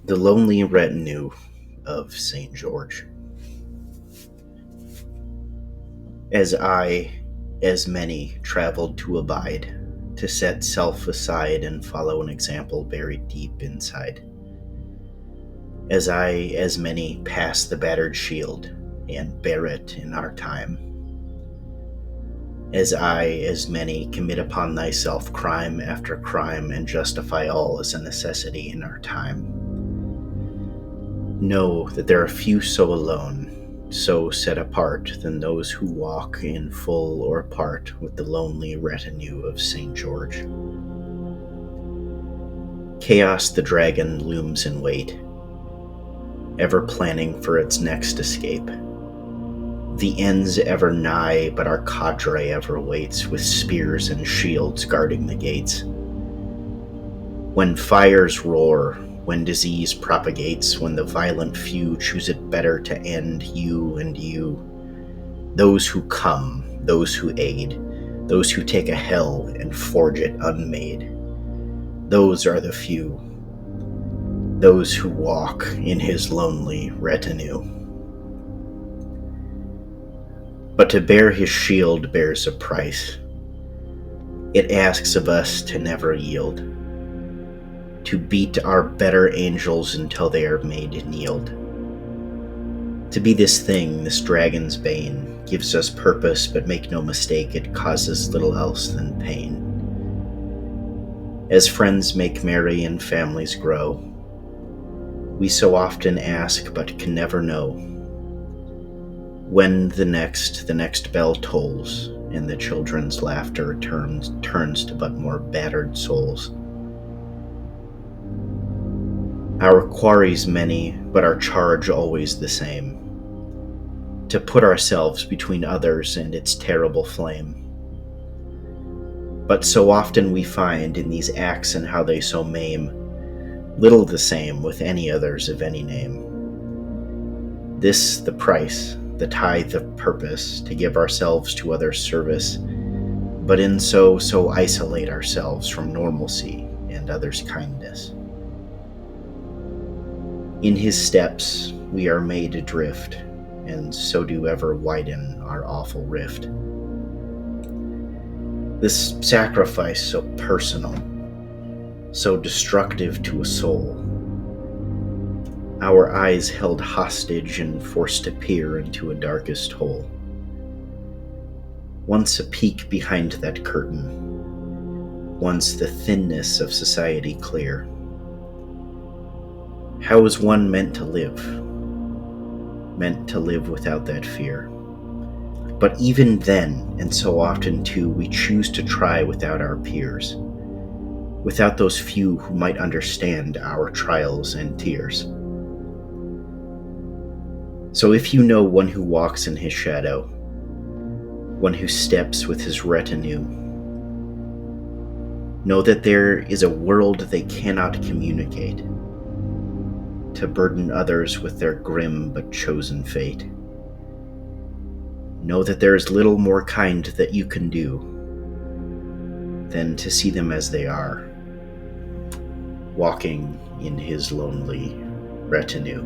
The lonely retinue of St. George. As I, as many, traveled to abide, to set self aside and follow an example buried deep inside. As I, as many, pass the battered shield and bear it in our time. As I, as many, commit upon thyself crime after crime and justify all as a necessity in our time. Know that there are few so alone, so set apart than those who walk in full or part with the lonely retinue of St. George. Chaos the dragon looms in wait, ever planning for its next escape. The end's ever nigh, but our cadre ever waits, with spears and shields guarding the gates. When fires roar, when disease propagates, when the violent few choose it better to end you and you, those who come, those who aid, those who take a hell and forge it unmade, those are the few, those who walk in his lonely retinue. But to bear his shield bears a price. It asks of us to never yield, to beat our better angels until they are made kneeled. To be this thing, this dragon's bane, gives us purpose, but make no mistake, it causes little else than pain. As friends make merry and families grow, we so often ask but can never know when the next bell tolls and the children's laughter turns to but more battered souls. Our quarries many, but our charge always the same, to put ourselves between others and its terrible flame. But so often we find in these acts and how they so maim, little the same with any others of any name. This the price, the tithe of purpose, to give ourselves to others' service, but in so isolate ourselves from normalcy and others' kindness. In his steps we are made adrift, and so do ever widen our awful rift. This sacrifice so personal, so destructive to a soul, our eyes held hostage and forced to peer into a darkest hole. Once a peek behind that curtain, once the thinness of society clear. How is one meant to live? Meant to live without that fear. But even then, and so often too, we choose to try without our peers, without those few who might understand our trials and tears. So if you know one who walks in his shadow, one who steps with his retinue, know that there is a world they cannot communicate, to burden others with their grim but chosen fate. Know that there is little more kind that you can do than to see them as they are, walking in his lonely retinue.